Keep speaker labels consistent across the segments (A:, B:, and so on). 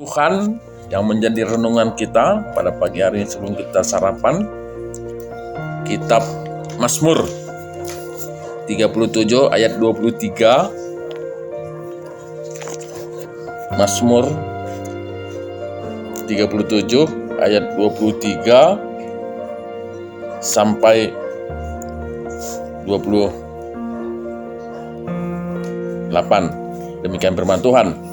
A: Tuhan yang menjadi renungan kita pada pagi hari sebelum kita sarapan, kitab Mazmur 37 ayat 23. Mazmur 37 ayat 23 sampai 28. Demikian firman Tuhan.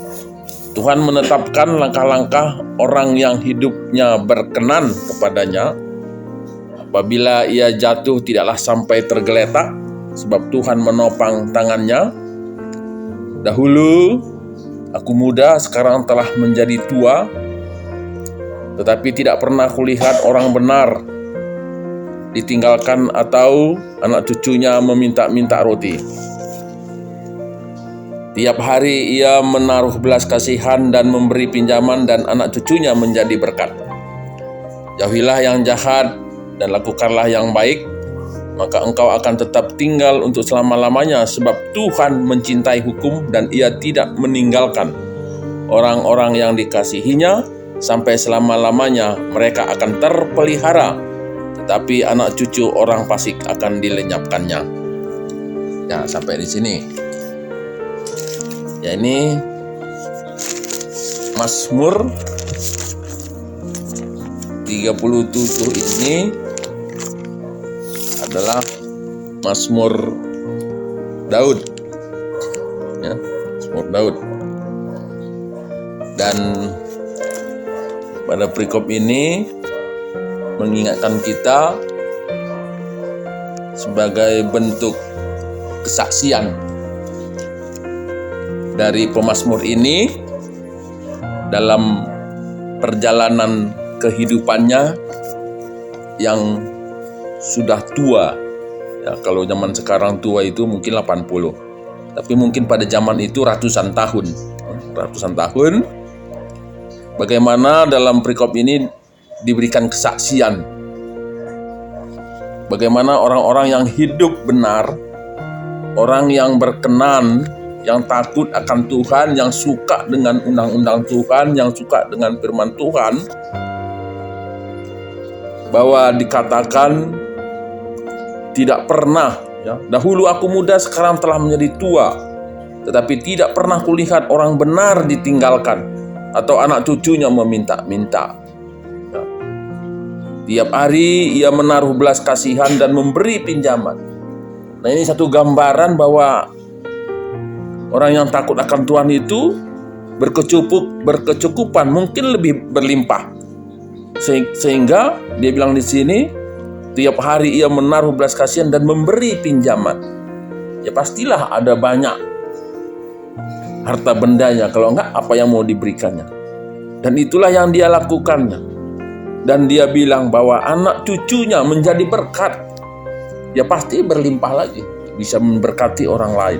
A: Tuhan menetapkan langkah-langkah orang yang hidupnya berkenan kepadanya. Apabila ia jatuh tidaklah sampai tergeletak, sebab Tuhan menopang tangannya. Dahulu aku muda, sekarang telah menjadi tua, tetapi tidak pernah kulihat orang benar ditinggalkan atau anak cucunya meminta-minta roti. Tiap hari ia menaruh belas kasihan dan memberi pinjaman, dan anak cucunya menjadi berkat. Jauhilah yang jahat dan lakukanlah yang baik, maka engkau akan tetap tinggal untuk selama-lamanya, sebab Tuhan mencintai hukum dan ia tidak meninggalkan orang-orang yang dikasihinya. Sampai selama-lamanya mereka akan terpelihara, tetapi anak cucu orang fasik akan dilenyapkannya. Ya, sampai di sini. Ya, ini Mazmur 37 ini adalah Mazmur Daud. Ya, Mazmur Daud. Dan pada perikop ini mengingatkan kita sebagai bentuk kesaksian dari pemazmur ini dalam perjalanan kehidupannya yang sudah tua. Ya, kalau zaman sekarang tua itu mungkin 80, tapi mungkin pada zaman itu ratusan tahun. Bagaimana dalam perikop ini diberikan kesaksian, bagaimana orang-orang yang hidup benar, orang yang berkenan, yang takut akan Tuhan, yang suka dengan undang-undang Tuhan, yang suka dengan firman Tuhan, bahwa dikatakan tidak pernah, ya, dahulu aku muda, sekarang telah menjadi tua, tetapi tidak pernah kulihat orang benar ditinggalkan atau anak cucunya meminta-minta. Ya. Tiap hari ia menaruh belas kasihan dan memberi pinjaman. Nah, ini satu gambaran bahwa orang yang takut akan Tuhan itu berkecukupan, mungkin lebih berlimpah. Sehingga dia bilang di sini, tiap hari ia menaruh belas kasihan dan memberi pinjaman. Ya, pastilah ada banyak harta bendanya, kalau enggak apa yang mau diberikannya. Dan itulah yang dia lakukannya. Dan dia bilang bahwa anak cucunya menjadi berkat. Ya, pasti berlimpah lagi, bisa memberkati orang lain.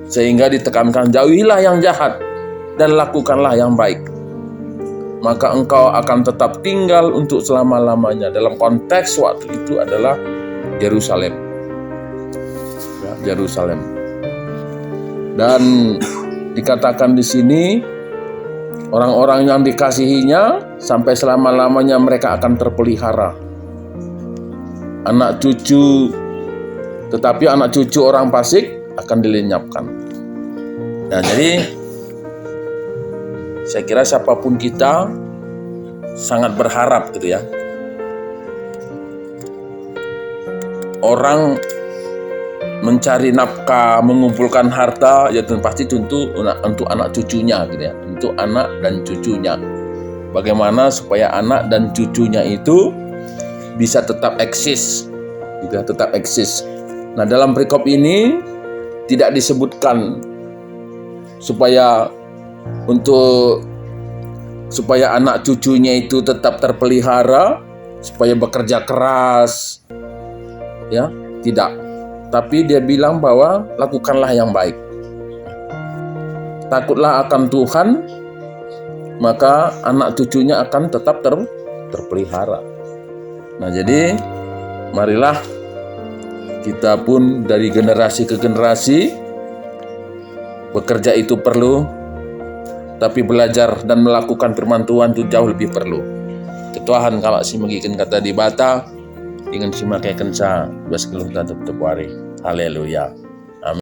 A: Sehingga ditekankan, jauhilah yang jahat dan lakukanlah yang baik, maka engkau akan tetap tinggal untuk selama-lamanya. Dalam konteks waktu itu adalah Yerusalem. Ya, Yerusalem. Dan dikatakan di sini, orang-orang yang dikasihinya sampai selama-lamanya mereka akan terpelihara. Anak cucu, tetapi anak cucu orang fasik akan dilenyapkan. Nah, jadi saya kira siapapun kita sangat berharap gitu ya. Orang mencari nafkah, mengumpulkan harta, ya pasti tentu untuk anak cucunya gitu ya, untuk anak dan cucunya. Bagaimana supaya anak dan cucunya itu bisa tetap eksis, gitu, tetap eksis. Nah, dalam perikop ini tidak disebutkan supaya anak cucunya itu tetap terpelihara, supaya bekerja keras, ya, tidak. Tapi dia bilang bahwa lakukanlah yang baik. Takutlah akan Tuhan, maka anak cucunya akan tetap terpelihara. Nah, jadi marilah kita pun dari generasi ke generasi, bekerja itu perlu, tapi belajar dan melakukan firman Tuhan itu jauh lebih perlu. Tuhan kalau si magikan kata di bata dengan si makai kensa bas keluh tutup hari. Haleluya.